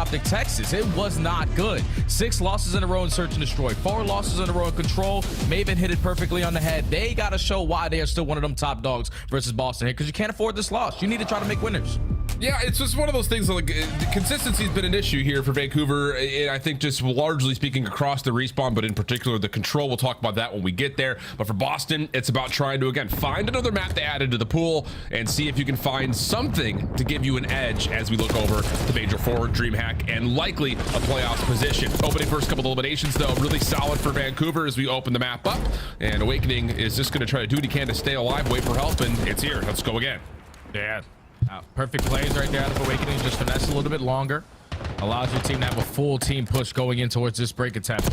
Optic Texas. It was not good. 6 losses in a row in Search and Destroy, 4 losses in a row in Control. Maven hit it perfectly on the head. They got to show why they are still one of them top dogs versus Boston here, because you can't afford this loss. You need to try to make winners. Yeah, it's just one of those things, like consistency has been an issue here for Vancouver. And I think just largely speaking across the Respawn, but in particular the Control. We'll talk about that when we get there. But for Boston, it's about trying to, again, find another map to add into the pool and see if you can find something to give you an edge as we look over the Major 4, DreamHack, and likely a playoffs position. Opening first couple of eliminations, though, really solid for Vancouver as we open the map up. And Awakening is just going to try to do what he can to stay alive, wait for help, and it's here. Let's go again. Yeah. Perfect plays right there out of Awakening. Just finesse a little bit longer. Allows your team to have a full team push going in towards this break attempt.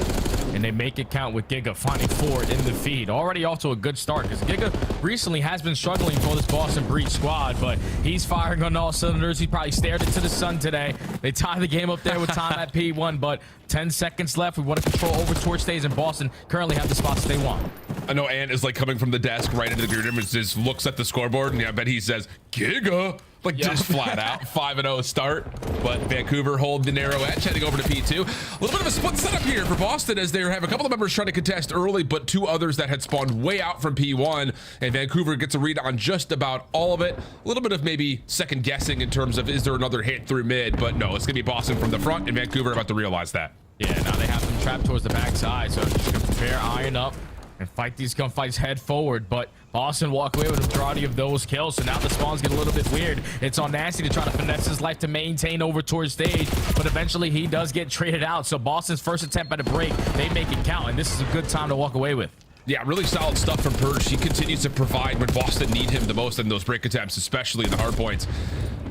And they make it count with Giga finding 4 in the feed. Already off to a good start, because Giga recently has been struggling for this Boston Breach squad, but he's firing on all cylinders. He probably stared into the sun today. They tie the game up there with time at P1, but 10 seconds left. We want to control over torch stays, and Boston currently have the spots they want. I know Ant is like coming from the desk right into the green room and just looks at the scoreboard, and I bet he says, Giga. Like just flat out 5-0 start, but Vancouver hold the narrow edge heading over to P2. A little bit of a split setup here for Boston as they have a couple of members trying to contest early, but 2 others that had spawned way out from P1, and Vancouver gets a read on just about all of it. A little bit of maybe second guessing in terms of is there another hit through mid, but no, it's gonna be Boston from the front, and Vancouver about to realize that. Yeah, now they have them trapped towards the backside, so just gonna prepare iron up and fight these gunfights head forward, but Boston walk away with a majority of those kills, so now the spawns get a little bit weird. It's on Nasty to try to finesse his life to maintain over towards stage, but eventually he does get traded out, so Boston's first attempt at a break, they make it count, and this is a good time to walk away with. Yeah, really solid stuff from Purge. He continues to provide when Boston need him the most in those break attempts, especially in the hard points.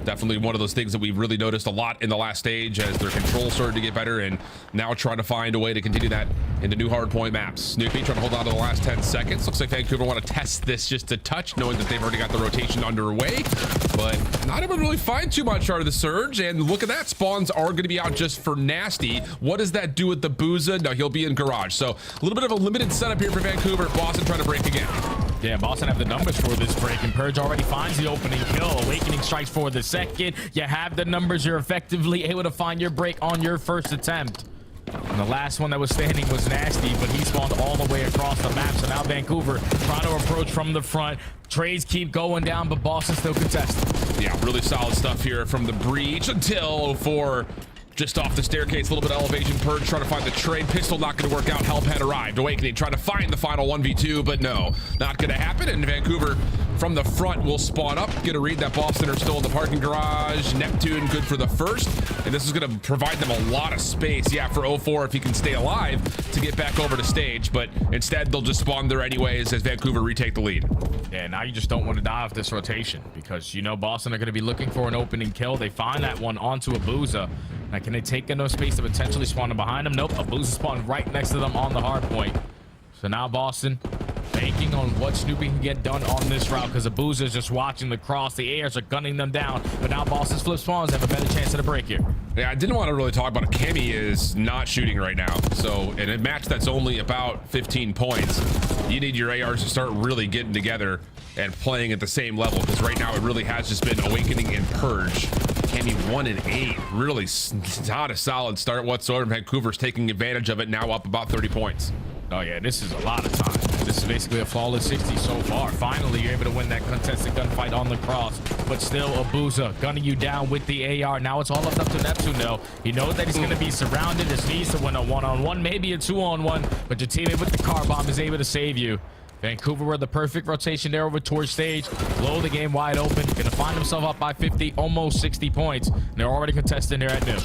Definitely one of those things that we've really noticed a lot in the last stage as their control started to get better, and now trying to find a way to continue that into new hard point maps. Snoopy trying to hold on to the last 10 seconds. Looks like Vancouver want to test this just a touch, knowing that they've already got the rotation underway, but not able to really find too much out of the surge. And look at that, spawns are going to be out just for Nasty. What does that do with the Booza? No, he'll be in garage. So a little bit of a limited setup here for Vancouver. Boston trying to break again. Yeah, Boston have the numbers for this break, and Purge already finds the opening kill. Awakening strikes for the second. You have the numbers. You're effectively able to find your break on your first attempt. And the last one that was standing was Nasty, but he spawned all the way across the map. So now Vancouver trying to approach from the front. Trades keep going down, but Boston still contested. Yeah, really solid stuff here from the Breach until 04. Just off the staircase, a little bit of elevation. Purge trying to find the trade. Pistol not going to work out. Help had arrived. Awakening trying to find the final 1v2, but no, not going to happen. And Vancouver from the front will spawn up. Get a read that Boston are still in the parking garage. Neptune good for the first, and this is going to provide them a lot of space. Yeah, for 04 if he can stay alive to get back over to stage, but instead they'll just spawn there anyways as Vancouver retake the lead. Yeah, now you just don't want to die off this rotation, because you know Boston are going to be looking for an opening kill. They find that one onto a Booza. Now, can they take enough space to potentially spawn them behind them? Nope, a Booza spawned right next to them on the hard point. So now Boston banking on what Snoopy can get done on this route, because the Booza is just watching the cross. The ARs are gunning them down, but now Boston's flip spawns have a better chance at a break here. Yeah, I didn't want to really talk about it. Cammy is not shooting right now. So in a match that's only about 15 points, you need your ARs to start really getting together and playing at the same level, because right now it really has just been Awakening and Purge. Cammy 1-8, really not a solid start whatsoever. Vancouver's taking advantage of it, now up about 30 points. Oh yeah, this is a lot of time. This is basically a flawless 60 so far. Finally, you're able to win that contested gunfight on the cross, but still a Booza gunning you down with the AR. Now it's all up to Neptune though. He knows that he's going to be surrounded. This needs to win a 1-on-1, maybe a 2-on-1, but your teammate with the car bomb is able to save you. Vancouver with the perfect rotation there over towards stage. Blow the game wide open. Gonna find himself up by 50, almost 60 points. And they're already contesting there at noon.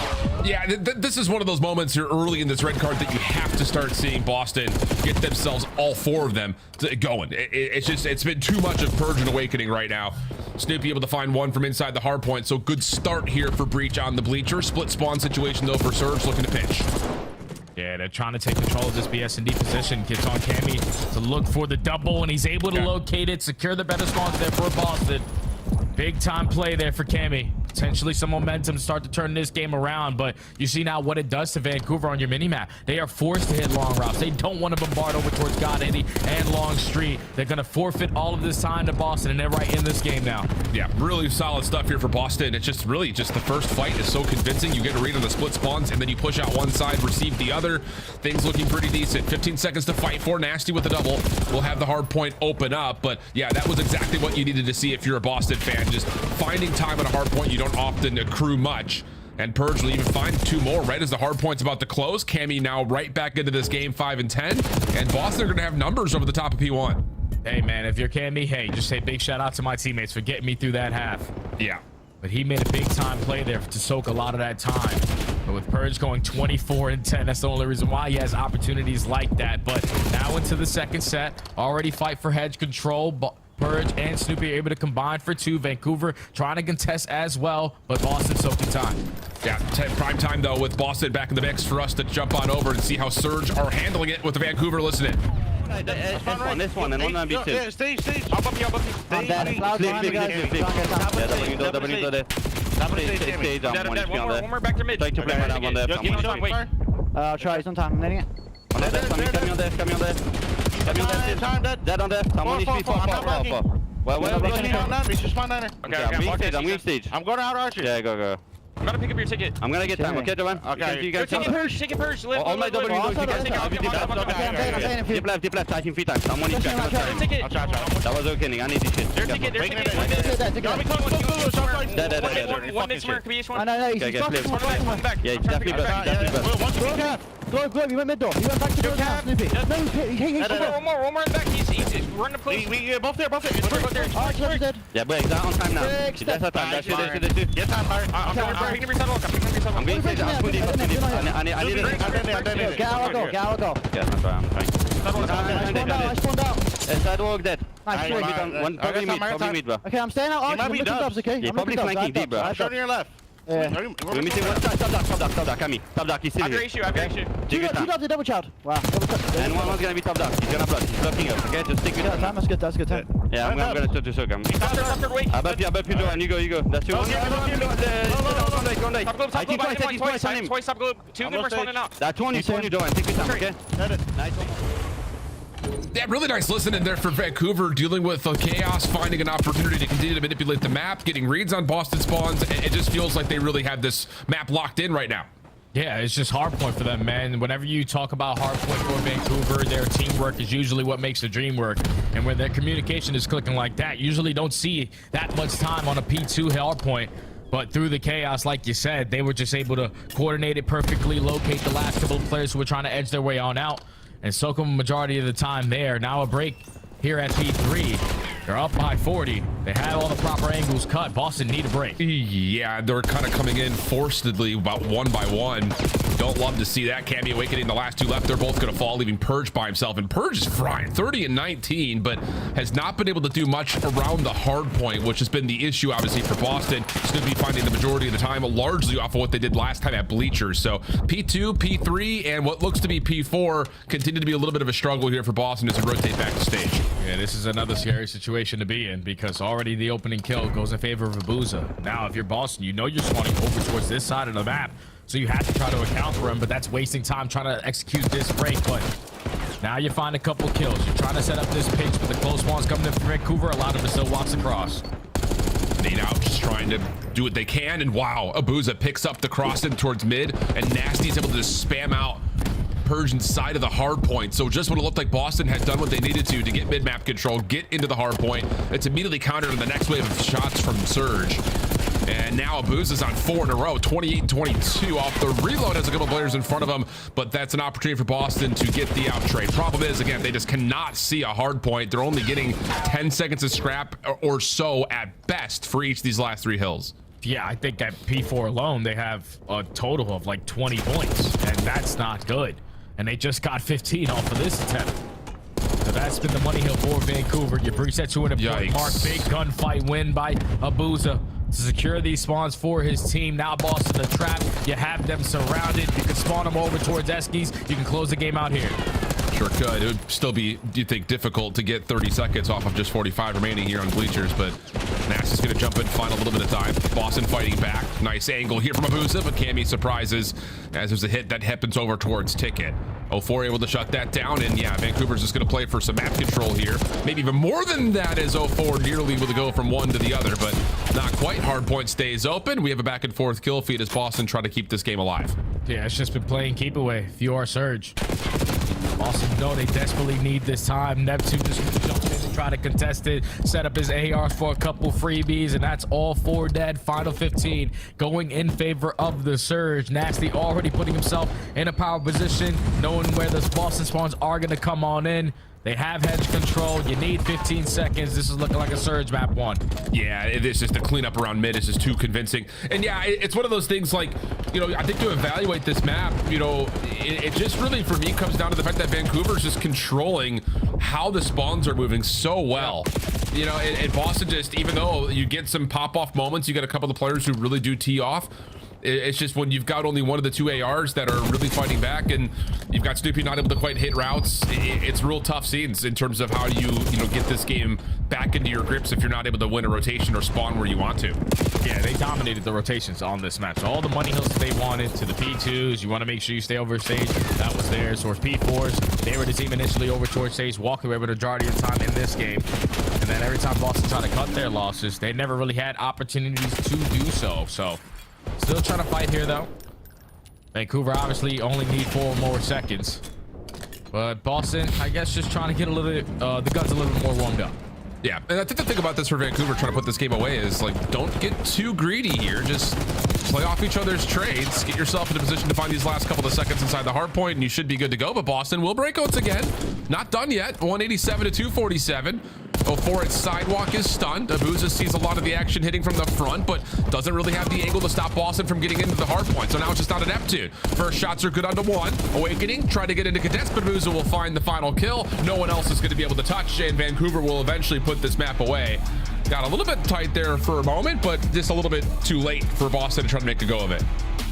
Yeah, this is one of those moments here early in this red card that you have to start seeing Boston get themselves, all 4 of them, going. It's been too much of Purge and Awakening right now. Snoopy able to find one from inside the hard point. So good start here for Breach on the bleacher. Split spawn situation though for Surge looking to pinch. Yeah, they're trying to take control of this BS&D position. Gets on Cammy to look for the double, and he's able to locate it, secure the better spawns there for Boston. Big time play there for Cammy. potentially some momentum to start to turn this game around. But you see now what it does to Vancouver on your minimap. They are forced to hit long routes. They don't want to bombard over towards God Eddie and Long Street. They're going to forfeit all of this time to Boston, and they're right in this game now. Yeah, really solid stuff here for Boston. It's just really just the first fight is so convincing. You get a read on the split spawns, and then you push out one side, receive the other. Things looking pretty decent. 15 seconds to fight for. Nasty with the double. We'll have the hard point open up. But yeah, that was exactly what you needed to see if you're a Boston fan. Just finding time on a hard point. You don't often accrue much. And Purge will even find 2 more right as the hard point's about to close. Cammy now right back into this game 5 and 10. And Boston are going to have numbers over the top of P1. Hey, man, if you're Cammy, hey, just say big shout out to my teammates for getting me through that half. Yeah. But he made a big time play there to soak a lot of that time. But with Purge going 24 and 10, that's the only reason why he has opportunities like that. But now into the second set, already fight for hedge control. Purge and Snoopy are able to combine for 2. Vancouver trying to contest as well, but Boston soaking time. Yeah, prime time though with Boston back in the mix for us to jump on over and see how Surge are handling it with the Vancouver listening. This one, and one on B2. Yeah, stay. I'll bump you. I'm dead. One more back to mid. I'll try sometime. I'm letting it. Coming on there. Dead on there. Someone needs to be far. Well, I'm weak stage. I'm going out archer. Yeah, go. I'm gonna pick up your ticket. I'm gonna get time, okay, Dylan? Okay. You guys Take it, Purge. all my W goes to dip left, I can free time. Someone needs to I'll try. That was okay, Nick. I need this shit. Their ticket. Dead. One mid square, KBH one. No, he's One back. Yeah, definitely best. Go, you went mid door. You went back to door now, Snoopy. No, One more in the back. He's running up close. We both there. Both there. yeah, but he's on time now. That's our time. That's it. Get time, Harry. I'm picking up your I'm going to I need it. Go. Yeah, that's right. I'm trying. I spawned out. Sidewalk dead. Nice. Probably mid, bro. Okay, I'm staying out. He might be dubs. Okay. Yeah, probably flanking deep, bro. Show to your left. We're missing one side. Top duck, Cammy. Top duck, he's still here. I got you. Two dubs, double child. Wow. And one's gonna be top duck. He's gonna blood. He's blocking us, okay? Just stick with him. That's good. That's good time. Yeah, I'm gonna start to soak him. Stop, wait. Above you, and you go. That's two. Go on. Top globe. Twice top globe. 2 mid responding out. That's one you do and take your time, okay? Nice. Yeah, really nice listening there for Vancouver, dealing with the chaos, finding an opportunity to continue to manipulate the map, getting reads on Boston spawns. It just feels like they really have this map locked in right now. Yeah, it's just hard point for them, man. Whenever you talk about hard point for Vancouver, their teamwork is usually what makes the dream work. And when their communication is clicking like that, usually don't see that much time on a P2 hard point. But through the chaos, like you said, they were just able to coordinate it perfectly, locate the last couple of players who were trying to edge their way on out, and soak them a majority of the time there. Now a break here at P3. They're up by 40. They had all the proper angles cut. Boston need a break. Yeah, they're kind of coming in forcedly about 1 by 1. Don't love to see that. Cammy awakening the last 2 left. They're both going to fall, leaving Purge by himself. And Purge is frying 30 and 19, but has not been able to do much around the hard point, which has been the issue, obviously, for Boston. It's going to be finding the majority of the time, largely off of what they did last time at Bleachers. So P2, P3, and what looks to be P4 continue to be a little bit of a struggle here for Boston as they rotate back to stage. Yeah, this is another scary situation to be in, because already the opening kill goes in favor of Abuza. Now, if you're Boston, you know you're spawning over towards this side of the map, so you have to try to account for him, but that's wasting time trying to execute this break. But now you find a couple kills. You're trying to set up this pitch, but the close spawns coming in from Vancouver allowed him to still walks across. Nate out just trying to do what they can, and wow, Abuza picks up the cross in towards mid, and Nasty's able to just spam out Purge inside of the hard point. So just when it looked like Boston had done what they needed to get mid-map control, get into the hard point, it's immediately countered in the next wave of shots from Surge. And now Abuza's on 4 in a row, 28 and 22 off the reload. Has a couple players in front of him, but that's an opportunity for Boston to get the out trade. Problem is, again, they just cannot see a hard point. They're only getting 10 seconds of scrap or so at best for each of these last 3 hills. Yeah, I think at P4 alone, they have a total of like 20 points, and that's not good. And they just got 15 off of this attempt. So that's been the money hill for Vancouver. You reset to an important mark. Big gunfight win by Abuza to secure these spawns for his team. Now Boston the trap. You have them surrounded. You can spawn them over towards Eskies. You can close the game out here. Sure could. It would still be, do you think, difficult to get 30 seconds off of just 45 remaining here on Bleachers, but Nasty's going to jump in, find a little bit of time. Boston fighting back. Nice angle here from Abuza, but Cammy surprises as there's a hit that happens over towards Ticket. 04 able to shut that down, and yeah, Vancouver's just going to play for some map control here. Maybe even more than that as 04 nearly able to go from one to the other, but not quite. Hardpoint stays open. We have a back and forth kill feed as Boston try to keep this game alive. Yeah, it's just been playing keep away. Few surge. Boston know they desperately need this time. Neptune just jumps in to try to contest it, set up his ARs for a couple freebies, and that's all 4 dead. Final 15 going in favor of the Surge. Nasty already putting himself in a power position, knowing where the Boston spawns are going to come on in. They have hedge control. You need 15 seconds. This is looking like a Surge map 1. Yeah, it is just the cleanup around mid is just too convincing. And yeah, it's one of those things like, you know, I think to evaluate this map, you know, it just really for me comes down to the fact that Vancouver's just controlling how the spawns are moving so well. You know, and Boston just, even though you get some pop-off moments, you get a couple of players who really do tee off. It's just when you've got only one of the 2 ARs that are really fighting back, and you've got Snoopy not able to quite hit routes, it's real tough scenes in terms of how you get this game back into your grips if you're not able to win a rotation or spawn where you want to. Yeah, they dominated the rotations on this map. So all the money hills that they wanted to the P2s, you want to make sure you stay over stage. That was theirs. Towards P4s, they were the team initially over towards stage, walking away with the majority of the time in this game. And then every time Boston tried to cut their losses, they never really had opportunities to do so. So still trying to fight here, though. Vancouver obviously only need 4 more seconds. But Boston, I guess, just trying to get a little bit, the guns a little bit more warmed up. Yeah, and I think the thing about this for Vancouver trying to put this game away is, like, don't get too greedy here. Just play off each other's trades. Get yourself in a position to find these last couple of seconds inside the hard point, and you should be good to go. But Boston will break once again. Not done yet. 187 to 247. 04 at sidewalk is stunned. Abuza sees a lot of the action hitting from the front, but doesn't really have the angle to stop Boston from getting into the hard point. So now it's just not an Neptune. First shots are good onto 1. Awakening, try to get into Cadets, but Abuza will find the final kill. No one else is going to be able to touch, and Vancouver will eventually put this map away. Got a little bit tight there for a moment, but just a little bit too late for Boston to try to make a go of it.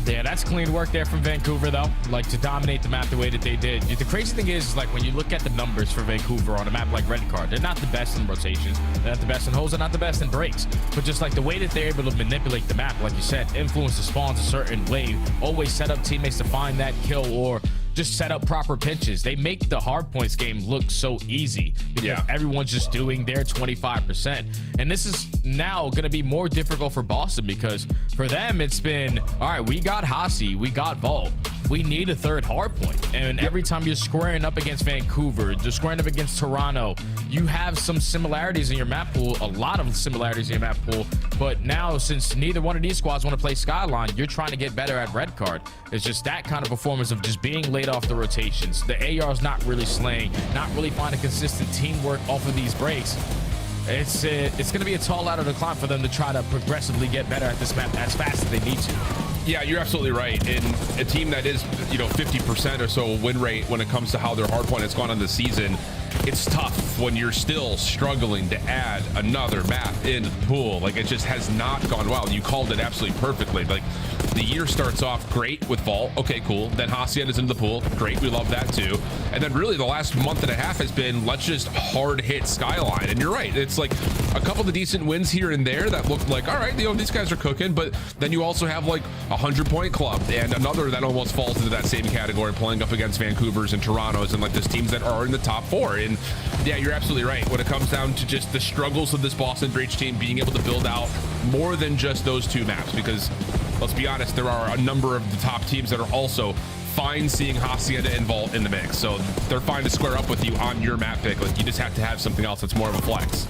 Yeah, that's clean work there from Vancouver, though. Like, to dominate the map the way that they did. The crazy thing is, like, when you look at the numbers for Vancouver on a map like Red Card, they're not the best in rotations. They're not the best in holes. They're not the best in breaks. But just, like, the way that they're able to manipulate the map, like you said, influence the spawns a certain way, always set up teammates to find that kill or just set up proper pitches. They make the hard points game look so easy because everyone's just doing their 25%. And this is now going to be more difficult for Boston because for them, it's been, all right, we got Hasi, we got Vault. We need a third hard point. And every time you're squaring up against Vancouver, you're squaring up against Toronto, you have some similarities in your map pool, a lot of similarities in your map pool. But now, since neither one of these squads want to play Skyline, you're trying to get better at Red Card. It's just that kind of performance of just being laid off the rotations. The AR's not really slaying, not really finding consistent teamwork off of these breaks. It's going to be a tall ladder to climb for them to try to progressively get better at this map as fast as they need to. Yeah, you're absolutely right. In a team that is, 50% or so win rate when it comes to how their hardpoint has gone on the season, it's tough when you're still struggling to add another map into the pool. Like, it just has not gone well. You called it absolutely perfectly. Like, the year starts off great with Vault. Okay, cool. Then Hacienda's into the pool. Great. We love that too. And then really the last month and a half has been, let's just hard hit Skyline. And you're right. It's like a couple of decent wins here and there that look like, all right, these guys are cooking. But then you also have like 100-point club and another that almost falls into that same category, playing up against Vancouver's and Toronto's and like these teams that are in the top 4. And yeah, you're absolutely right. When it comes down to just the struggles of this Boston Breach team being able to build out more than just those 2 maps, because let's be honest, there are a number of the top teams that are also fine seeing Hacienda and Vault in the mix. So they're fine to square up with you on your map pick. Like, you just have to have something else that's more of a flex.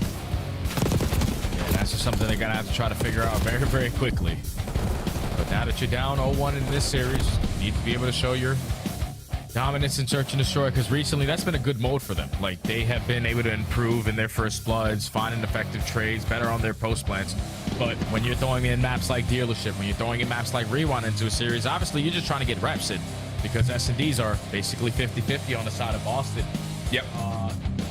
Yeah, that's just something they're going to have to try to figure out very, very quickly. But now that you're down 0-1 in this series, you need to be able to show your dominance in search and destroy, because recently that's been a good mode for them. Like, they have been able to improve in their first bloods, finding effective trades, better on their post plants. But when you're throwing in maps like Dealership, when you're throwing in maps like Rewind into a series, obviously you're just trying to get reps in, because S&Ds are basically 50-50 on the side of Boston. Yep.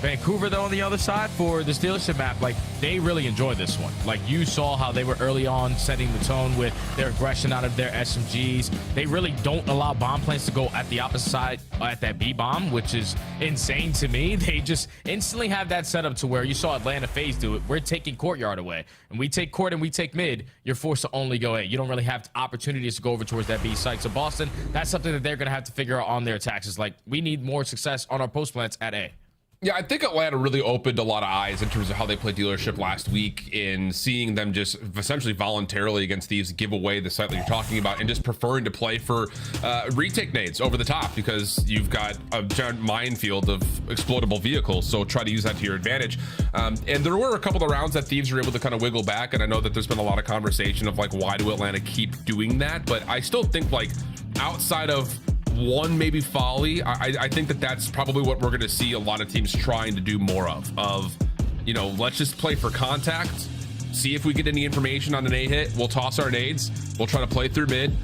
Vancouver, though, on the other side for this dealership map, like, they really enjoy this one. Like, you saw how they were early on setting the tone with their aggression out of their SMGs. They really don't allow bomb planes to go at the opposite side at that B bomb, which is insane to me. They just instantly have that setup to where you saw Atlanta FaZe do it. We're taking courtyard away, and we take court and we take mid. You're forced to only go A. You don't really have opportunities to go over towards that B site. So Boston, that's something that they're going to have to figure out on their attacks. Is like, we need more success on our post plants at A. Yeah, I think Atlanta really opened a lot of eyes in terms of how they played dealership last week, in seeing them just essentially voluntarily against thieves give away the site that you're talking about, and just preferring to play for retake nades over the top, because you've got a giant minefield of explodable vehicles. So try to use that to your advantage. And there were a couple of rounds that thieves were able to kind of wiggle back, and I know that there's been a lot of conversation of like, why do Atlanta keep doing that? But I still think, like, outside of one maybe folly, I think that that's probably what we're going to see a lot of teams trying to do more of, you know, let's just play for contact, see if we get any information on an A hit, we'll toss our nades, we'll try to play through mid,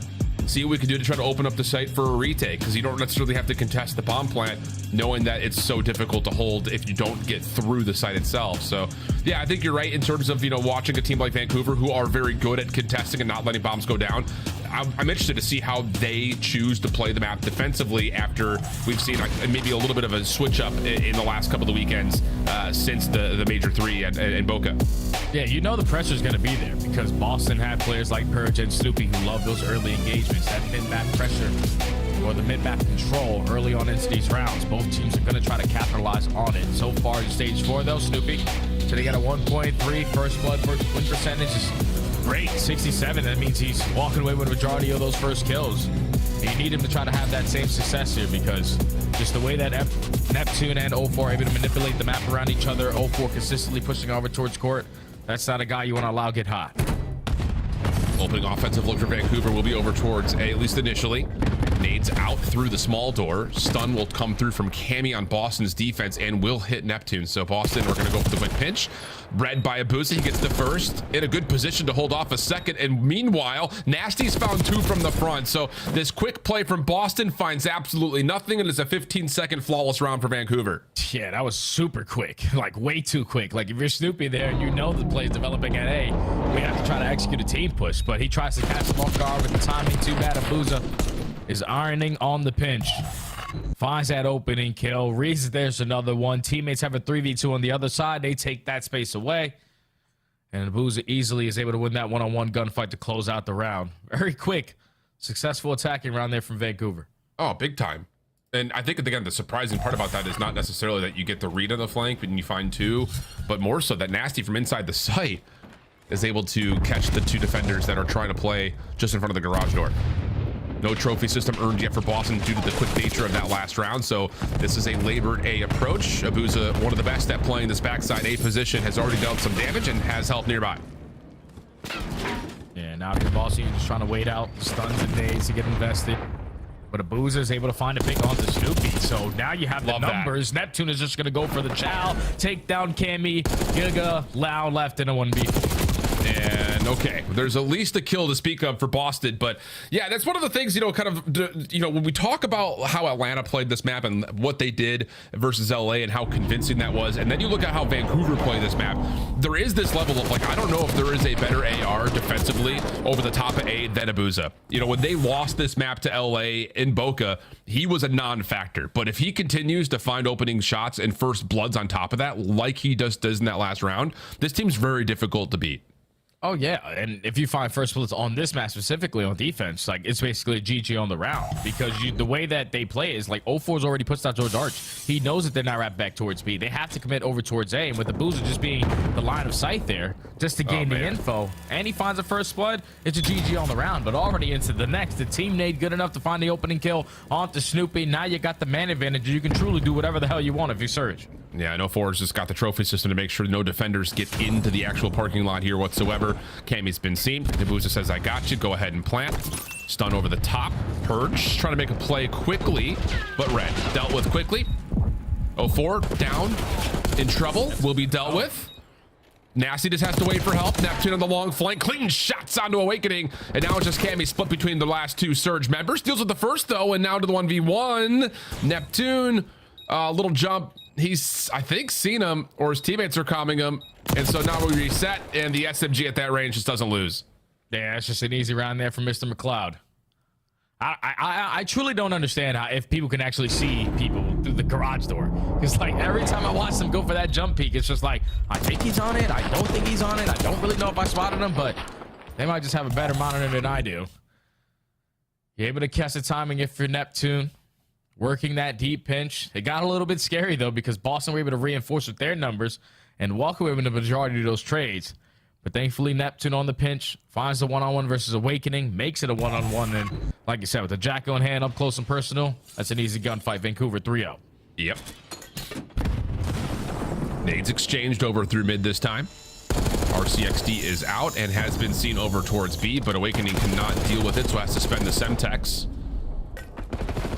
see what we can do to try to open up the site for a retake, because you don't necessarily have to contest the bomb plant, knowing that it's so difficult to hold if you don't get through the site itself. So yeah, I think you're right in terms of, you know, watching a team like Vancouver, who are very good at contesting and not letting bombs go down. I'm interested to see how they choose to play the map defensively after we've seen like maybe a little bit of a switch up in the last couple of weekends since the Major 3 in Boca. Yeah, you know the pressure's going to be there, because Boston had players like Purge and Snoopy who love those early engagements, that mid-map pressure or the mid-map control early on into these rounds. Both teams are going to try to capitalize on it. So far in stage 4, though, Snoopy, so they got a 1.3 first blood win percentage is great, 67. That means he's walking away with a majority of those first kills. And you need him to try to have that same success here, because just the way that Neptune and 04 are able to manipulate the map around each other, 04 consistently pushing over towards court, that's not a guy you want to allow get hot. Opening offensive look for Vancouver will be over towards A, at least initially. Nades out through the small door. Stun will come through from Cammy on Boston's defense and will hit Neptune. So Boston, we're going to go for the quick pinch. Read by Abusa, he gets the first, in a good position to hold off a second. And meanwhile, Nasty's found 2 from the front. So this quick play from Boston finds absolutely nothing, and it's a 15-second flawless round for Vancouver. Yeah, that was super quick, like way too quick. Like if you're Snoopy there and you know the play's developing at A, we have to try to execute a team push, but he tries to catch him off guard with the timing. Too bad Abusa is ironing on the pinch. Finds that opening kill. Reads there's another one. Teammates have a 3v2 on the other side. They take that space away. And Abusa easily is able to win that one-on-one gunfight to close out the round. Very quick, successful attacking round there from Vancouver. Oh, big time. And I think, again, the surprising part about that is not necessarily that you get the read on the flank and you find 2, but more so that Nasty from inside the site is able to catch the 2 defenders that are trying to play just in front of the garage door. No trophy system earned yet for Boston due to the quick nature of that last round. So this is a labored A approach. Abusa, one of the best at playing this backside A position, has already dealt some damage and has help nearby. Yeah, now if you're Boston, you're just trying to wait out stuns and nades to get invested. But Abusa is able to find a pick onto Snoopy. So now you have the numbers. That. Neptune is just going to go for the chow. Take down Cammy, Giga, Lau left in a 1v4. And okay, there's at least a kill to speak of for Boston, but yeah, that's one of the things, you know, kind of, you know, when we talk about how Atlanta played this map and what they did versus LA and how convincing that was, and then you look at how Vancouver played this map, there is this level of like, I don't know if there is a better AR defensively over the top of A than Abusa. You know, when they lost this map to LA in Boca, he was a non-factor, but if he continues to find opening shots and first bloods on top of that, like he does in that last round, this team's very difficult to beat. Oh, yeah. And if you find first bullets on this map specifically on defense, like it's basically a GG on the round, because the way that they play is like 04's already puts out towards Arch. He knows that they're not wrapped back towards B. They have to commit over towards A. And with the Boozer just being the line of sight there just to gain the info, and he finds a first blood, it's a GG on the round. But already into the next, the team nade good enough to find the opening kill onto Snoopy. Now you got the man advantage. You can truly do whatever the hell you want if you surge. Yeah, I know 4's just got the trophy system to make sure no defenders get into the actual parking lot here whatsoever. Cammy's been seen. Nabuza says, I got you. Go ahead and plant. Stun over the top. Purge trying to make a play quickly, but Red dealt with quickly. 04 down, in trouble, will be dealt with. Nasty just has to wait for help. Neptune on the long flank. Clean shots onto Awakening. And now it's just Cammy split between the last 2 Surge members. Deals with the first, though, and now to the 1v1. Neptune Little jump. He's, I think, seen him, or his teammates are calming him. And so now we reset, and the SMG at that range just doesn't lose. Yeah, it's just an easy round there for Mr. McLeod. I truly don't understand how, if people can actually see people through the garage door. Because like every time I watch them go for that jump peek, it's just like, I think he's on it. I don't think he's on it. I don't really know if I spotted him, but they might just have a better monitor than I do. You're able to catch the timing if you're Neptune. Working that deep pinch. It got a little bit scary though, because Boston were able to reinforce with their numbers and walk away with the majority of those trades. But thankfully, Neptune on the pinch finds the one-on-one versus Awakening, makes it a one-on-one, and like you said, with the Jacko in hand, up close and personal, that's an easy gunfight. Vancouver 3-0. Yep. Nades exchanged over through mid this time. RCXD is out and has been seen over towards B, but Awakening cannot deal with it, so has to spend the Semtex.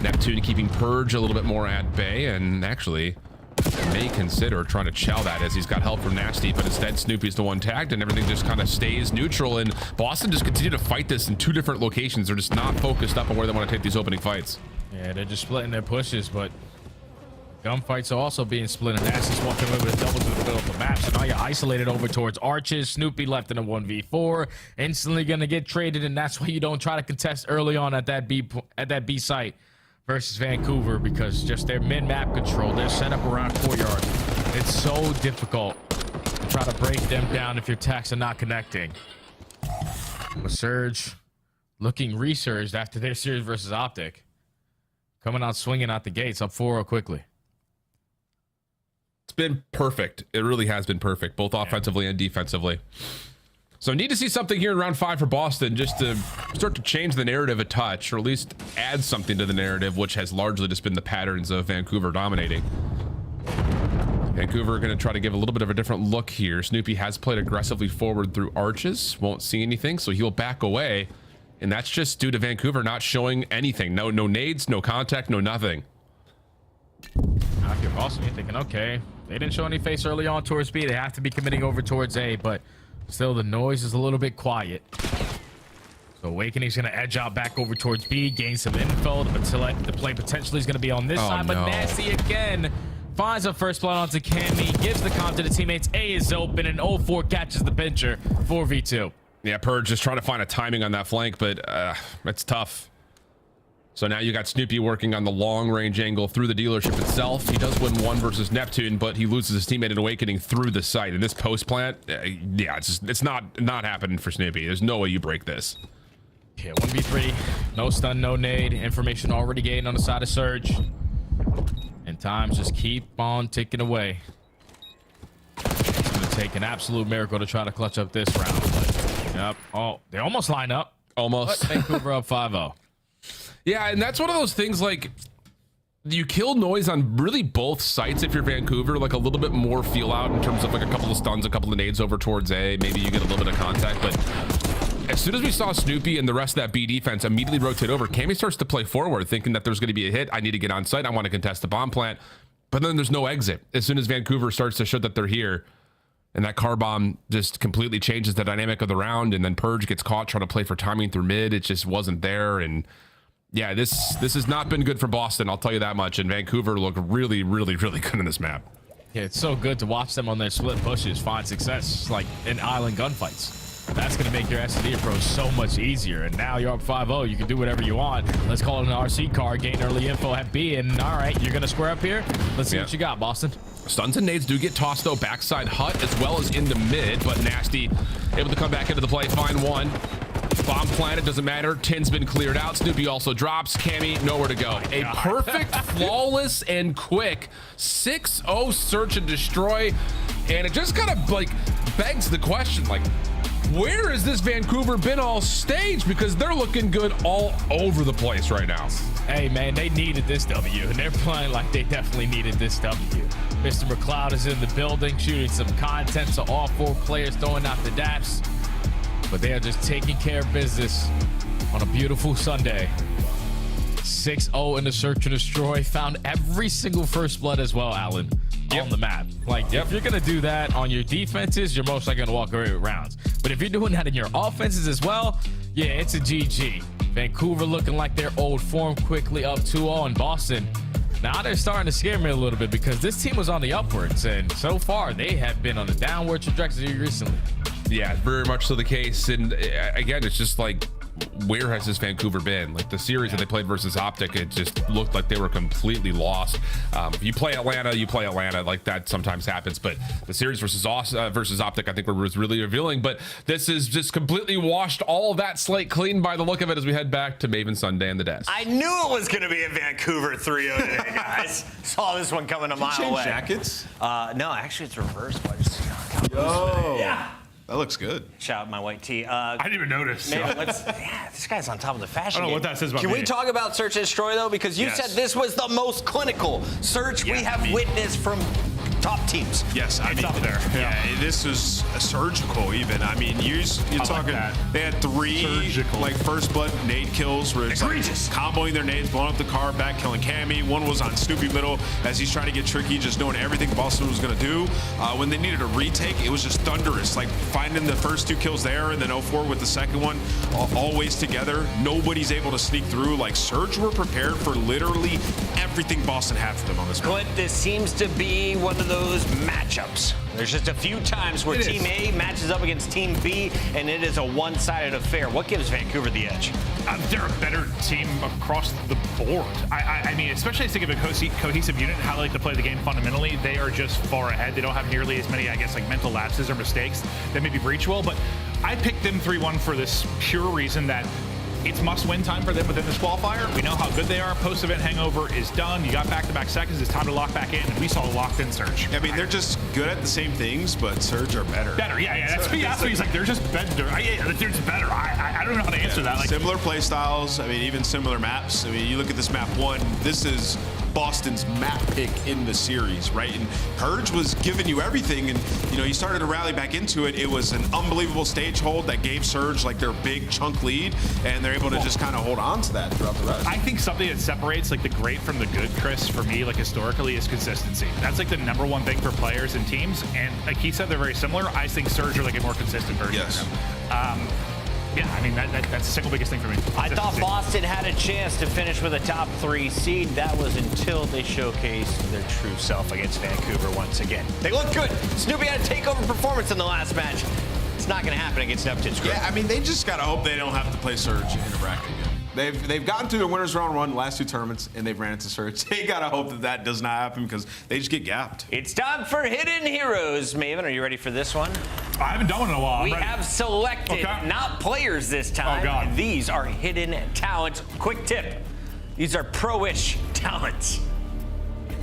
Neptune keeping Purge a little bit more at bay, and actually may consider trying to chow that as he's got help from Nasty, but instead Snoopy's the one tagged and everything just kind of stays neutral, and Boston just continue to fight this in two different locations. They're just not focused up on where they want to take these opening fights. Yeah, they're just splitting their pushes, but gunfights are also being split, and Nasty's walking away with a double through the middle of the map, so now you're isolated over towards Arches. Snoopy left in a 1v4, instantly gonna get traded, and that's why you don't try to contest early on at that B site versus Vancouver, because just their mid-map control, their setup around courtyard, it's so difficult to try to break them down if your attacks are not connecting. But Surge looking resurged after their series versus Optic, coming out swinging out the gates, up 4-0 quickly. It's been perfect. It really has been perfect, both offensively and defensively. So need to see something here in round 5 for Boston, just to start to change the narrative a touch, or at least add something to the narrative, which has largely just been the patterns of Vancouver dominating. Vancouver are going to try to give a little bit of a different look here. Snoopy has played aggressively forward through Arches, won't see anything, so he'll back away. And that's just due to Vancouver not showing anything. No nades, no contact, no nothing. Now if you're Boston, you're thinking, okay, they didn't show any face early on towards B. They have to be committing over towards A, but still the noise is a little bit quiet. So Awakening's going to edge out back over towards B, gain some info. The play potentially is going to be on this side, but Nasty again finds a first blood onto Cammy, gives the comp to the teammates. A is open, and 0-4 catches the pincher. 4v2. Yeah, Purge just trying to find a timing on that flank, but it's tough. So now you got Snoopy working on the long range angle through the dealership itself. He does win one versus Neptune, but he loses his teammate in Awakening through the site. And this post plant, yeah, it's not happening for Snoopy. There's no way you break this. Yeah, 1v3, no stun, no nade. Information already gained on the side of Surge. And times just keep on ticking away. It's going to take an absolute miracle to try to clutch up this round. But, yep. Oh, they almost line up. Almost. But Vancouver up 5-0. Yeah, and that's one of those things, like, you kill noise on really both sites if you're Vancouver, like a little bit more feel out in terms of like a couple of stuns, a couple of nades over towards A, maybe you get a little bit of contact, but as soon as we saw Snoopy and the rest of that B defense immediately rotate over, Cammy starts to play forward, thinking that there's going to be a hit. I need to get on site. I want to contest the bomb plant, but then there's no exit. As soon as Vancouver starts to show that they're here, and that car bomb just completely changes the dynamic of the round, and then Purge gets caught trying to play for timing through mid. It just wasn't there, and yeah, this has not been good for Boston, I'll tell you that much. And Vancouver look really, really, really good in this map. Yeah, it's so good to watch them on their split pushes find success, like in island gunfights. That's going to make your SD approach so much easier. And now you're up 5-0. You can do whatever you want. Let's call it an RC car, gain early info at B. And all right, you're going to square up here. Let's see what you got, Boston. Stuns and nades do get tossed, though, backside hut as well as into mid. But Nasty able to come back into the play, find one. Bomb planted, doesn't matter. Tin's been cleared out. Snoopy also drops. Cammy, nowhere to go. A perfect, flawless, and quick 6-0 search and destroy. And it just kind of like begs the question, like, where has this Vancouver been all stage? Because they're looking good all over the place right now. Hey, man, they needed this W, and they're playing like they definitely needed this W. Mr. McLeod is in the building, shooting some content to all four players, throwing out the daps. But they are just taking care of business on a beautiful Sunday. 6-0 in the search and destroy. Found every single first blood as well, Alan, on the map. Like, if you're going to do that on your defenses, you're most likely going to walk away with rounds. But if you're doing that in your offenses as well, yeah, it's a GG. Vancouver looking like their old form, quickly up 2-0. And Boston, Now they're starting to scare me a little bit because this team was on the upwards, and so far they have been on a downward trajectory recently. Yeah, very much so the case. And again, it's just like, where has this Vancouver been? Like the series that they played versus Optic, it just looked like they were completely lost. You play Atlanta, like that sometimes happens. But the series versus Optic, I think was really revealing. But this is just completely washed all of that slate clean by the look of it as we head back to Maven Sunday and the desk. I knew it was going to be a Vancouver 3-0 today, guys. Saw this one coming a mile away. Jackets? No, actually it's reversed. Yo. Yeah. That looks good. Shout out my white tee. I didn't even notice. Man, this guy's on top of the fashion. I don't know what game. that says about Can me. we talk about search and destroy though? Because you said this was the most clinical search we have witnessed from top teams. Yes, I mean, up there. Yeah, this was surgical even. I mean, you're talking, they had 3 like first blood nade kills where it's like comboing their nades, blowing up the car, back killing Cammy. One was on Snoopy middle as he's trying to get tricky, just knowing everything Boston was going to do. When they needed a retake, it was just thunderous, like finding the first 2 kills there and then 0-4 with the second one, always together. Nobody's able to sneak through. Like Surge were prepared for literally everything Boston had for them on this map. Clint, this seems to be one of those matchups. There's just a few times where Team A matches up against Team B, and it is a one-sided affair. What gives Vancouver the edge? They're a better team across the board. I mean, especially as they give a cohesive unit, how they like to play the game fundamentally, they are just far ahead. They don't have nearly as many, I guess, like mental lapses or mistakes that maybe breach will. But I picked them 3-1 for this pure reason that it's must-win time for them within this qualifier. We know how good they are. Post-event hangover is done. You got back-to-back seconds. It's time to lock back in, and we saw a locked-in Surge. I mean, they're just good at the same things, but Surge are better. Yeah. That's what he's like. They're just better. They're just better. I don't know how to answer that. Like, similar play styles. I mean, even similar maps. I mean, you look at this map 1. This is Boston's map pick in the series, right? And Purge was giving you everything, and you started to rally back into it. It was an unbelievable stage hold that gave Surge like their big chunk lead, and they're able to just kind of hold on to that throughout the rest. I think something that separates like the great from the good, Chris, for me, like historically, is consistency. That's like the #1 thing for players and teams, and like he said, they're very similar. I think Surge are like a more consistent version. Yes. Of them. Yeah, I mean, that's the single biggest thing for me. I thought Boston had a chance to finish with a top 3 seed. That was until they showcased their true self against Vancouver once again. They look good. Snoopy had a takeover performance in the last match. It's not going to happen against Neptune's group. Yeah, I mean, they just got to hope they don't have to play Surge in a bracket again. They've gotten to the winners round 1 the last 2 tournaments, and they've ran into Surge. They got to hope that does not happen because they just get gapped. It's time for Hidden Heroes. Maven, are you ready for this one? I haven't done one in a while. We have selected not players this time. Oh, God. These are hidden talents. Quick tip. These are pro-ish talents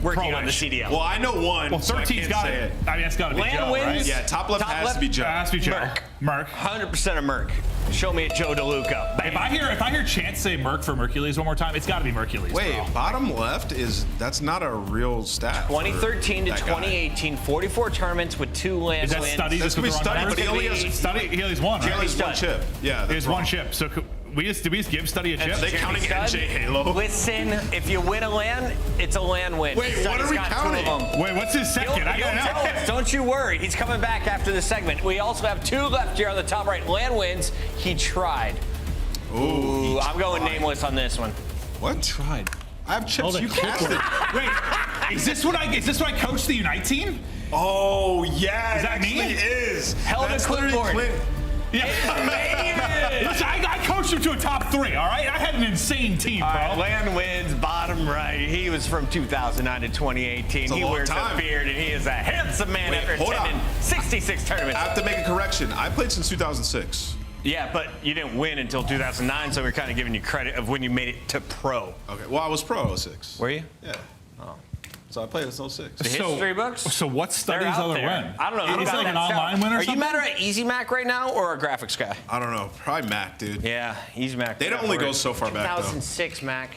working on the CDL. Well, I know one. Well, so 13's got it. I mean, that's got to be Land Joe, wins. right? Yeah, top left has to be Joe. Has to be Joe. Merc. 100% a Merc. Show me a Joe DeLuca. If I hear Chance say Merc for Mercules one more time, it's got to be Mercules. Wait, bro. bottom left that's not a real stat. 2013 to 2018, 44 tournaments with 2 land Is that wins. study? That's Just gonna be with the study, wrong but he only has study. He only has one, He right? only has one chip. Yeah, He has one wrong. chip. So did we just give study a chip? Are they counting Stud? NJ Halo? Listen, if you win a land, it's a land win. Wait, what Study's are we got 2 counting? of them. Wait, what's his second? He'll tell us. Don't you worry. He's coming back after the segment. We also have 2 left here on the top right. Land wins. He tried. Ooh, I'm going nameless on this one. What? Tried. I have chips. You cast it. Wait, is this what I coach the Unite team? Oh, yeah. Is that me? It is. Held a That's literally clipboard. Clint. Yeah. Listen, I coached him to a top 3, all right? I had an insane team, bro. All right, land wins, bottom right. He was from 2009 to 2018. a He long wears time. a beard, and he is a handsome man Wait, after hold on. attending 66 tournaments. I have to make a correction. I played since 2006. Yeah, but you didn't win until 2009, so we're kind of giving you credit of when you made it to pro. Okay, well, I was pro 06. Were you? Yeah. So I played since 06. The history books? So what's They're Study's out other there. win? I don't know. Is it like an That's online out. win or Are something? you better at Easy Mac right now or a graphics guy? I don't know. Probably Mac, dude. Yeah, Easy Mac. They don't only go so far back, though. 2006 Mac.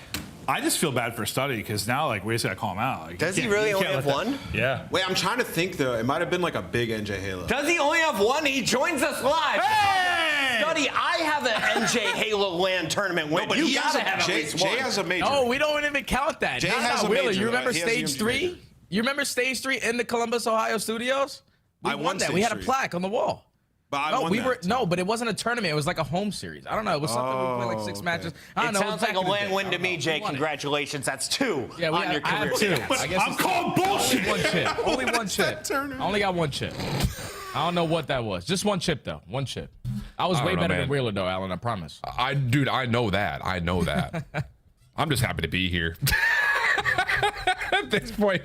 I just feel bad for Study because now, like, we just gotta call him out. Like, Does you he can't- really you only can't have let that- one? Yeah. Wait, I'm trying to think, though. It might have been like a big NJ Halo. Does he only have one? He joins us live. Hey! Study, I have an NJ Halo LAN tournament win. but you he has gotta a, have at Jay, least Jay one. has a major. Oh, we don't even count that. Jay has a Wheeler. major, You remember right? He has a stage UMG 3? major. You remember stage 3 in the Columbus, Ohio studios? We I won that. stage We had a 3. plaque on the wall. But I No, won we that were time. no, but it wasn't a tournament. It was like a home series. I don't know. It was something we played like 6 matches. I don't It know. sounds like a back in the land day. win I to don't me, know. Jay. We won it. Congratulations. That's 2 Yeah, on your I had career. 2. I guess I'm it's calling bullshit. only 1 chip. Only 1 chip. Turner. I only got 1 chip. I don't know what that was. Just 1 chip though. 1 chip. I was way know, better man. than Wheeler though, Alan. I promise. Dude, I know that. I know that. I'm just happy to be here. At this point.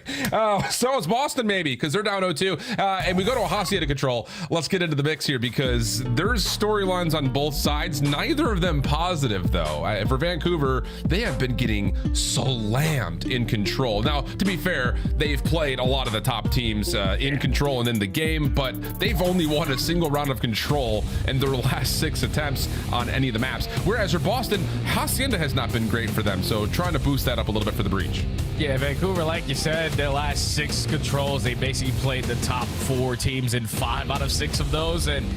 So it's Boston maybe, because they're down 0-2. And we go to a Hacienda control. Let's get into the mix here, because there's storylines on both sides. Neither of them positive, though. For Vancouver, they have been getting slammed in control. Now, to be fair, they've played a lot of the top teams in control and in the game, but they've only won a single round of control in their last 6 attempts on any of the maps. Whereas for Boston, Hacienda has not been great for them, so trying to boost that up a little bit for the Breach. Yeah, Vancouver, like you said, their last 6 controls, they basically played the top 4 teams in 5 out of 6 of those. And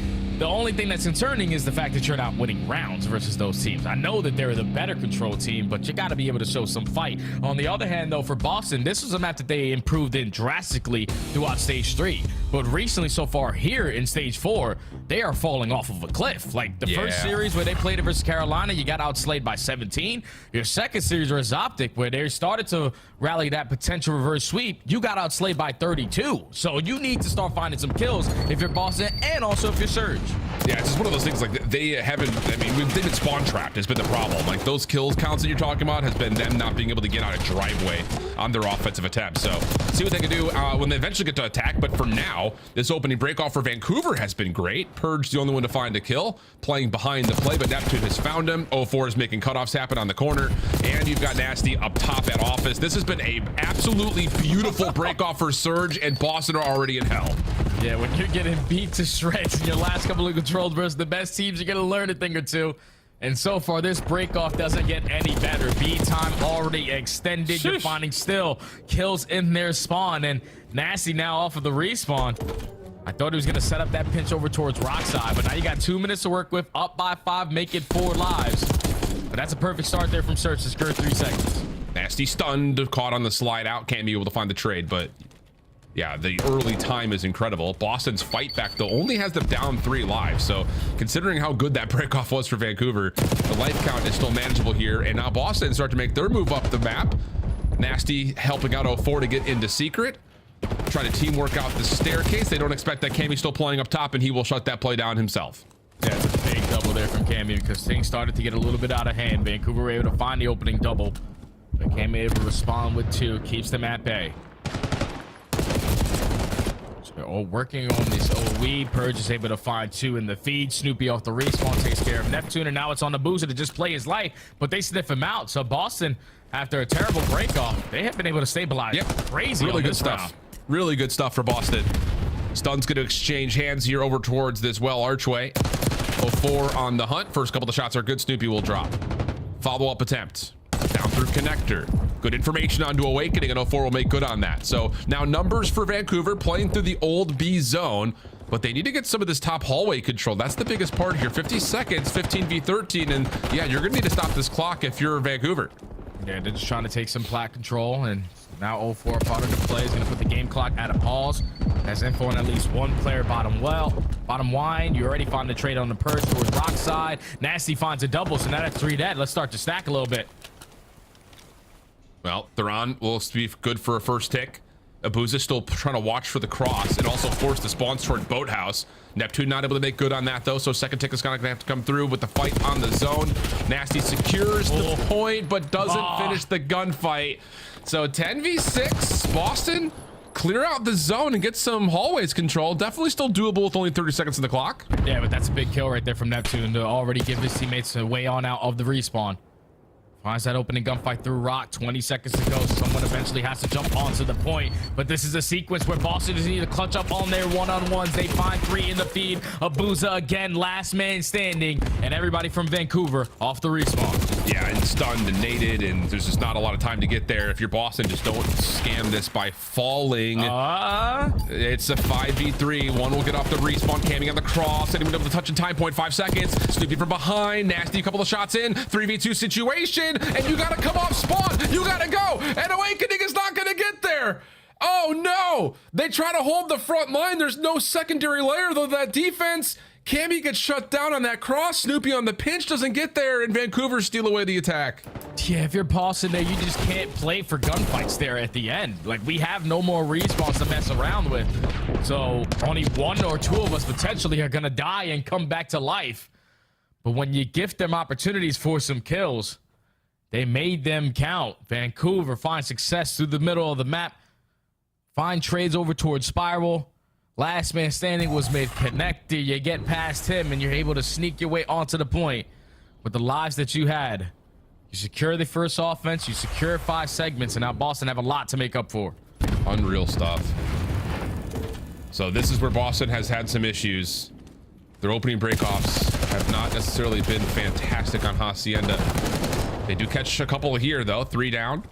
the only thing that's concerning is the fact that you're not winning rounds versus those teams. I know that they're the better control team, but you got to be able to show some fight. On the other hand, though, for Boston, this was a map that they improved in drastically throughout stage 3. But recently, so far here in stage 4, they are falling off of a cliff. Like the first series where they played it versus Carolina, you got outslayed by 17. Your second series versus Optic, where they started to rally that potential reverse sweep, you got outslayed by 32. So you need to start finding some kills if you're Boston and also if you're Surge. Yeah, it's just one of those things, like they haven't, I mean, they've been spawn trapped has been the problem. Like those kills counts that you're talking about has been them not being able to get out of driveway on their offensive attempts. So see what they can do when they eventually get to attack. But for now, this opening breakoff for Vancouver has been great. Purge the only one to find a kill, playing behind the play, but Neptune has found him. 0-4 is making cutoffs happen on the corner, and you've got Nasty up top at office. This has been a absolutely beautiful breakoff for Surge, and Boston are already in hell. Yeah, when you're getting beat to shreds in your last couple of controls versus the best teams, you're gonna learn a thing or two. And so far, this breakoff doesn't get any better. B time already extended. You're finding still kills in their spawn, and Nasty now off of the respawn. I thought he was gonna set up that pinch over towards Rockside, but now you got 2 minutes to work with, up by 5, make it 4 lives. But that's a perfect start there from Search to skirt 3 seconds. Nasty stunned, caught on the slide out, can't be able to find the trade, but yeah, the early time is incredible. Boston's fight back, though, only has them down 3 lives. So considering how good that breakoff was for Vancouver, the life count is still manageable here. And now Boston start to make their move up the map. Nasty helping out 0-4 to get into secret. Try to teamwork out the staircase. They don't expect that Cammy's still playing up top, and he will shut that play down himself. Yeah, it's a big double there from Cammy because things started to get a little bit out of hand. Vancouver were able to find the opening double, but Cammy able to respond with 2, keeps them at bay. So they're all working on this OE. Purge is able to find 2 in the feed. Snoopy off the respawn takes care of Neptune, and now it's on the Boozer to just play his life, but they sniff him out. So Boston, after a terrible breakoff, they have been able to stabilize. Yep. Crazy. Really on good this stuff. round. Really good stuff for Boston. Stun's going to exchange hands here over towards this well archway. 0-4 on the hunt. First couple of shots are good. Snoopy will drop. Follow-up attempt. Down through connector. Good information onto Awakening, and 0-4 will make good on that. So now numbers for Vancouver playing through the old B zone, but they need to get some of this top hallway control. That's the biggest part here. 50 seconds, 15v13, and yeah, you're going to need to stop this clock if you're Vancouver. Yeah, they're just trying to take some plat control, and now 0-4 part of the play is going to put the game clock at a pause. Has info on at least 1 player bottom wine. You already found the trade on the Purge towards Rockside. Nasty finds a double, so now that's 3 dead. Let's start to stack a little bit. Well, Theron will be good for a first tick. Abuza still trying to watch for the cross and also force the spawns toward Boathouse. Neptune not able to make good on that, though, so second tick is going to have to come through with the fight on the zone. Nasty secures the point, but doesn't finish the gunfight. So 10v6, Boston clear out the zone and get some hallways control. Definitely still doable with only 30 seconds on the clock. Yeah, but that's a big kill right there from Neptune to already give his teammates a way on out of the respawn. Finds that opening gunfight through Rock. 20 seconds to go. Someone eventually has to jump onto the point. But this is a sequence where Boston just need to clutch up on their one-on-ones. They find 3 in the feed. Abuza again, last man standing. And everybody from Vancouver off the respawn. Yeah, and stunned and naded, and there's just not a lot of time to get there. If you're Boston, just don't scam this by falling. It's a 5v3. One will get off the respawn, camming on the cross. Anyone able to touch in time point, 5 seconds. Snoopy from behind. Nasty, a couple of shots in. 3v2 situation. And you gotta come off spawn. You gotta go. And Awakening is not gonna get there. Oh no! They try to hold the front line. There's no secondary layer, though. That defense Cammy gets shut down on that cross. Snoopy on the pinch doesn't get there, and Vancouver steal away the attack. Yeah, if you're Boston there, you just can't play for gunfights there at the end. Like, we have no more respawns to mess around with. So only one or two of us potentially are going to die and come back to life. But when you gift them opportunities for some kills, they made them count. Vancouver finds success through the middle of the map. Find trades over towards Spiral. Last man standing was made connected. You get past him and you're able to sneak your way onto the point with the lives that you had. You secure the first offense, you secure 5 segments, and now Boston have a lot to make up for. Unreal stuff. So this is where Boston has had some issues. Their opening breakoffs have not necessarily been fantastic on Hacienda. They do catch a couple here though. 3 down.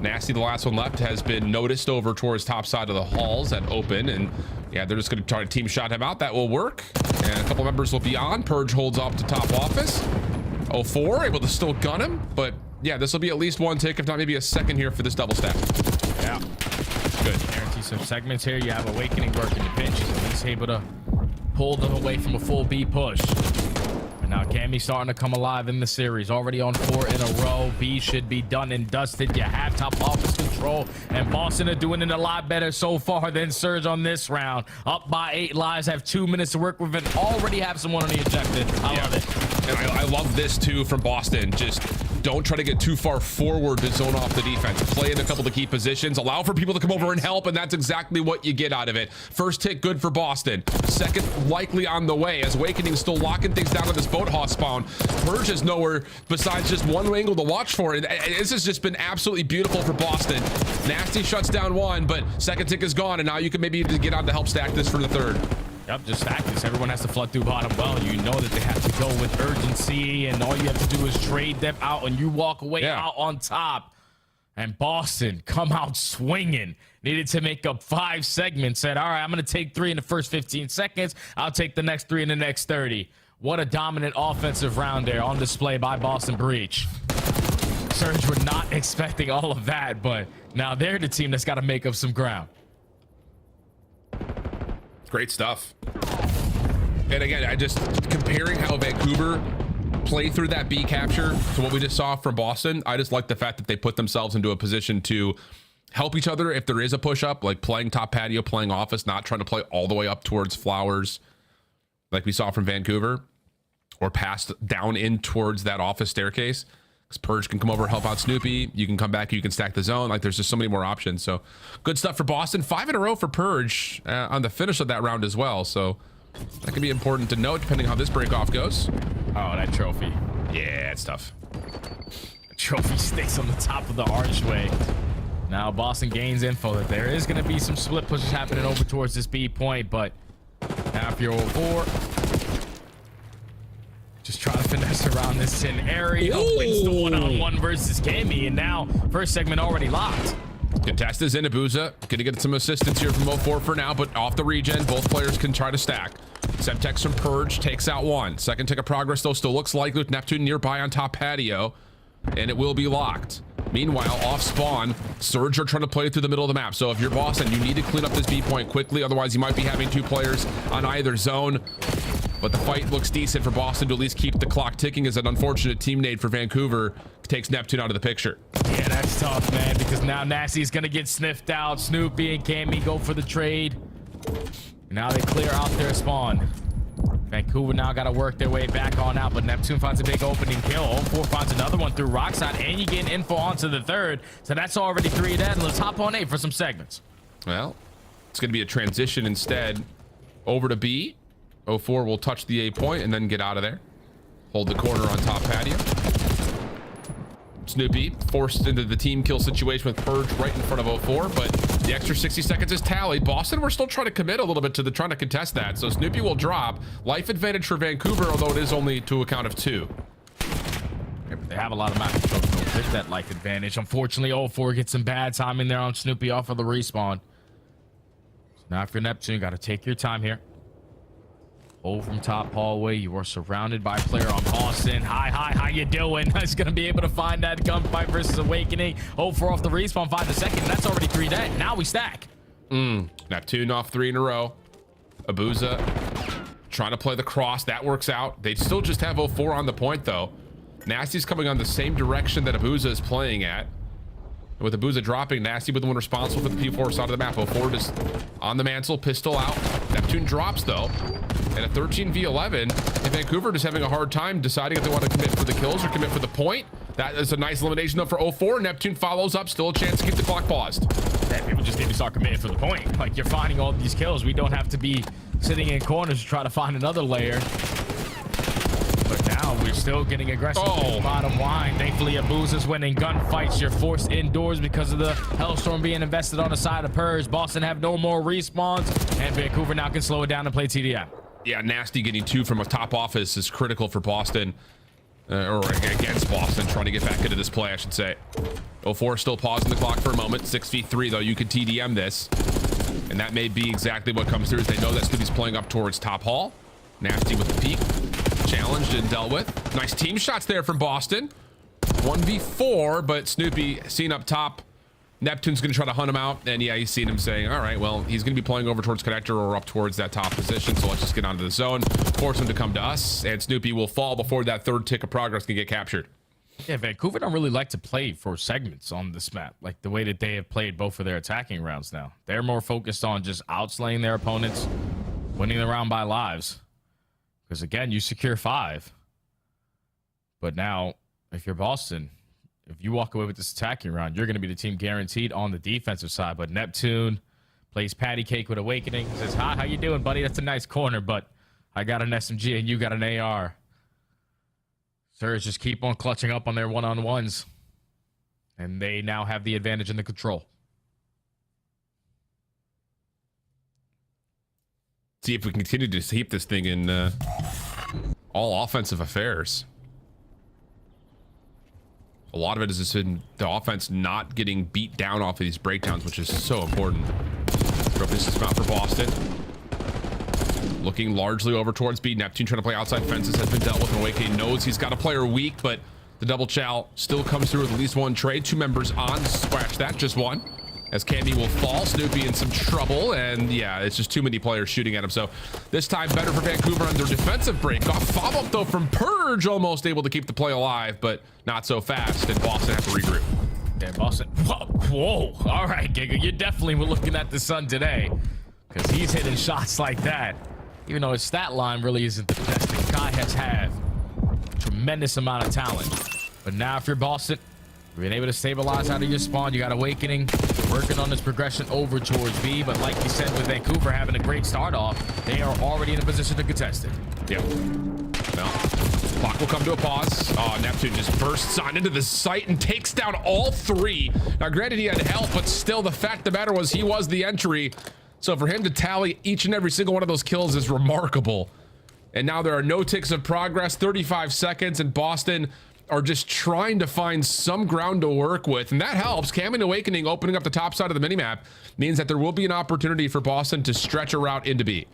Nasty, the last one left, has been noticed over towards top side of the halls at open, and yeah, they're just going to try to team shot him out. That will work, and a couple members will be on. Purge holds off to top office. 04 able to still gun him, but yeah, this will be at least 1 tick, if not maybe a second here for this double stack. Yeah, good. Guarantee some segments here. You have Awakening working the pinch. He's at least able to pull them away from a full B push. And now Cammy's starting to come alive in the series. Already on 4 in a row. B should be done and dusted. You have top office control, and Boston are doing it a lot better so far than Surge on this round. Up by 8 lives, have 2 minutes to work with, and already have someone on the objective. I love it. And I love this too from Boston. Just don't try to get too far forward to zone off the defense. Play in a couple of key positions, allow for people to come over and help, and that's exactly what you get out of it. First tick, good for Boston. Second, likely on the way, as Awakening still locking things down on this boat hoss spawn. Purge is nowhere besides just one angle to watch for. And this has just been absolutely beautiful for Boston. Nasty shuts down 1, but second tick is gone, and now you can maybe get on to help stack this for the 3rd. Yep, just stack this. Everyone has to flood through bottom well. You know that they have to go with urgency, and all you have to do is trade them out, and you walk away out on top. And Boston come out swinging. Needed to make up 5 segments. Said, all right, I'm going to take 3 in the first 15 seconds. I'll take the next 3 in the next 30. What a dominant offensive round there on display by Boston Breach. Surge were not expecting all of that, but now they're the team that's got to make up some ground. Great stuff. And again, I just comparing how Vancouver played through that B capture to what we just saw from Boston. I just like the fact that they put themselves into a position to help each other if there is a push up, like playing top patio, playing office, not trying to play all the way up towards flowers like we saw from Vancouver, or passed down in towards that office staircase. Because Purge can come over, help out Snoopy. You can come back, you can stack the zone. Like, there's just so many more options. So good stuff for Boston. 5 in a row for Purge on the finish of that round as well. So that can be important to note depending how this break off goes. Oh, that trophy. Yeah, it's tough. The trophy sticks on the top of the archway. Now Boston gains info that there is going to be some split pushes happening over towards this B point, but now if you're 04, just trying to finesse around this tin area. Wins the one-on-one versus Cammy, and now first segment already locked. Contest is in. Abuza gonna get some assistance here from 04 for now, but off the regen, both players can try to stack. Semtex from Purge takes out 1. Second tick of progress though still looks likely with Neptune nearby on top patio, and it will be locked. Meanwhile, off spawn, Surge are trying to play through the middle of the map. So if you're Boston, you need to clean up this B point quickly, otherwise you might be having 2 players on either zone. But the fight looks decent for Boston to at least keep the clock ticking, as an unfortunate team nade for Vancouver takes Neptune out of the picture. Yeah, that's tough, man, because now Nasty's gonna get sniffed out. Snoopy and Cammy go for the trade. Now they clear out their spawn. Vancouver now got to work their way back on out, but Neptune finds a big opening kill. 04 finds another one through Rockside, and you get info onto the 3rd. So that's already 3 dead. Let's hop on A for some segments. Well, it's going to be a transition instead over to B. 04 will touch the A point and then get out of there. Hold the corner on top patio. Snoopy forced into the team kill situation with Purge right in front of 04, but the extra 60 seconds is tallied. Boston, we're still trying to commit a little bit to trying to contest that, so Snoopy will drop. Life advantage for Vancouver, although it is only to a count of 2. Yeah, but they have a lot of map control with that life advantage. Unfortunately, 04 gets some bad timing there on Snoopy off of the respawn. So now if you're Neptune, got to take your time here. From top hallway, you are surrounded by a player on Boston. Hi, how you doing? He's gonna be able to find that gunfight versus Awakening. 04 off the respawn, 5 a second. That's already 3 dead. Now we stack. Neptune off 3 in a row. Abuza trying to play the cross. That works out. They still just have 04 on the point, though. Nasty's coming on the same direction that Abuza is playing at. And with Abuza dropping, Nasty with the one responsible for the P4 side of the map. 04 just on the mantle, pistol out. Neptune drops, though. And a 13v11. And Vancouver just having a hard time deciding if they want to commit for the kills or commit for the point. That is a nice elimination, though, for 04. Neptune follows up. Still a chance to keep the clock paused. Yeah, people just need to start committing for the point. Like, you're finding all these kills. We don't have to be sitting in corners to try to find another layer. But now we're still getting aggressive. Bottom line, thankfully Abuza's winning gunfights. You're forced indoors because of the Hellstorm being invested on the side of Purge. Boston have no more respawns, and Vancouver now can slow it down and play TDM. Yeah, Nasty getting 2 from a top office is critical for Boston. Or against Boston, trying to get back into this play, I should say. 04 still pausing the clock for a moment. 6v3, though. You could TDM this. And that may be exactly what comes through, as they know that Snoopy's playing up towards top hall. Nasty with the peek. Challenged and dealt with. Nice team shots there from Boston. 1v4, but Snoopy seen up top. Neptune's going to try to hunt him out. And yeah, you seen him saying, all right, well, he's going to be playing over towards connector or up towards that top position. So let's just get onto the zone, force him to come to us. And Snoopy will fall before that third tick of progress can get captured. Yeah, Vancouver don't really like to play for segments on this map, like the way that they have played both of their attacking rounds now. They're more focused on just outslaying their opponents, winning the round by lives. Because again, you secure 5. But now, if you're Boston, if you walk away with this attacking round, you're going to be the team guaranteed on the defensive side. But Neptune plays patty cake with Awakening. Says, hi, how you doing, buddy? That's a nice corner, but I got an SMG and you got an AR. Surge just keep on clutching up on their one-on-ones. And they now have the advantage in the control. See if we continue to keep this thing in all offensive affairs. A lot of it is just in the offense not getting beat down off of these breakdowns, which is so important. This is out for Boston. Looking largely over towards B. Neptune trying to play outside fences has been dealt with. Awakening knows he's got a player weak, but the double chow still comes through with at least 1 trade. 2 members on. Scratch that, just 1. As Cammy will fall, Snoopy in some trouble, and yeah, it's just too many players shooting at him. So this time better for Vancouver on their defensive break. Off follow-up, though, from Purge, almost able to keep the play alive, but not so fast, and Boston have to regroup. Yeah, Boston. Whoa. All right, Giga, you definitely were looking at the sun today, because he's hitting shots like that. Even though his stat line really isn't the best, the guy has had a tremendous amount of talent. But now if you're Boston, being able to stabilize out of your spawn, you got Awakening working on this progression over towards B. But like you said, with Vancouver having a great start off, they are already in a position to contest it. Yeah. Well, clock will come to a pause. Oh, Neptune just bursts on into the site and takes down all 3. Now, granted, he had help, but still, the fact of the matter was he was the entry. So for him to tally each and every single one of those kills is remarkable. And now there are no ticks of progress, 35 seconds, and Boston are just trying to find some ground to work with, and that helps. Cam and Awakening opening up the top side of the minimap means that there will be an opportunity for Boston to stretch a route into B.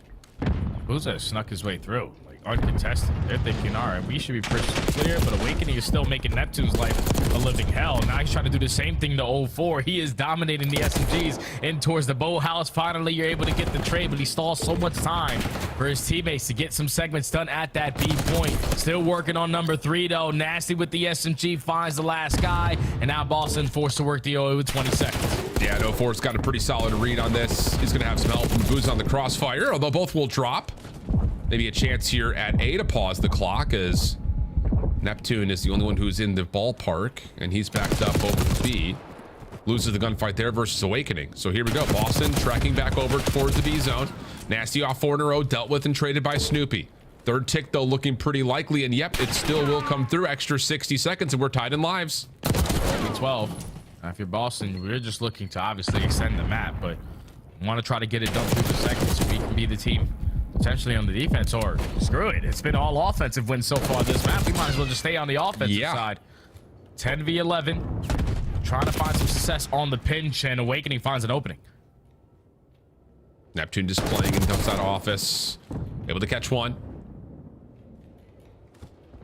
Buza snuck his way through, like uncontested. They're thinking, all right, we should be pretty clear, but Awakening is still making Neptune's life a living hell. Now he's trying to do the same thing to 04. He is dominating the SMGs in towards the bow house. Finally, you're able to get the trade, but he stalls so much time for his teammates to get some segments done at that B point. Still working on number 3, though. Nasty with the SMG finds the last guy, and now Boston forced to work the OA with 20 seconds. Yeah, 04's got a pretty solid read on this. He's going to have some help from Booz on the crossfire, although both will drop. Maybe a chance here at A to pause the clock, as Neptune is the only one who's in the ballpark, and he's backed up over to B. Loses the gunfight there versus Awakening. So here we go. Boston tracking back over towards the B zone. Nasty off 4 in a row, dealt with and traded by Snoopy. Third tick, though, looking pretty likely, and yep, it still will come through. Extra 60 seconds, and we're tied in lives. 12. Now, if you're Boston, we're just looking to obviously extend the map, but want to try to get it done through the seconds so we can be the team potentially on the defense, or screw it. It's been all offensive wins so far this map. We might as well just stay on the offensive side. 10v11. Trying to find some success on the pinch, and Awakening finds an opening. Neptune just playing in outside office. Able to catch one.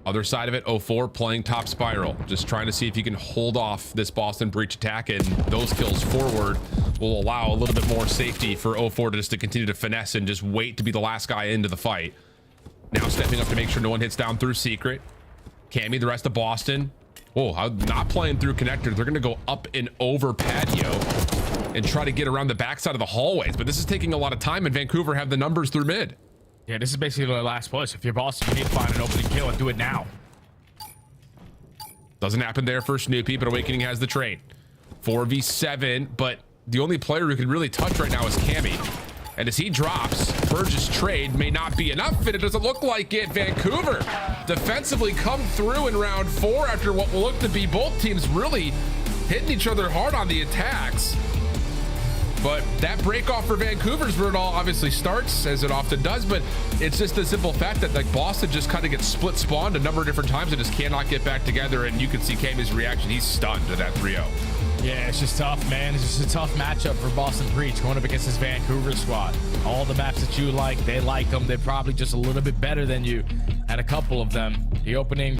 Other side of it, 04 playing top spiral. Just trying to see if you can hold off this Boston breach attack, and those kills forward will allow a little bit more safety for 04 to just to continue to finesse and just wait to be the last guy into the fight. Now stepping up to make sure no one hits down through secret. Cammy, the rest of Boston. Oh, not playing through connector. They're going to go up and over patio and try to get around the backside of the hallways. But this is taking a lot of time, and Vancouver have the numbers through mid. Yeah, this is basically the last push. If you're Boston, you need to find an opening kill and do it now. Doesn't happen there for Snoopy, but Awakening has the trade. 4v7, but the only player who can really touch right now is Cammy. And as he drops, Burgess' trade may not be enough, and it doesn't look like it. Vancouver defensively come through in round 4 after what will look to be both teams really hitting each other hard on the attacks. But that break off for Vancouver is where it all obviously starts, as it often does, but it's just the simple fact that like Boston just kind of gets split spawned a number of different times and just cannot get back together, and you can see Cammy's reaction. He's stunned to that 3-0. Yeah, it's just tough, man. It's just a tough matchup for Boston Breach going up against this Vancouver squad. All the maps that you like, they like them. They're probably just a little bit better than you at a couple of them. The opening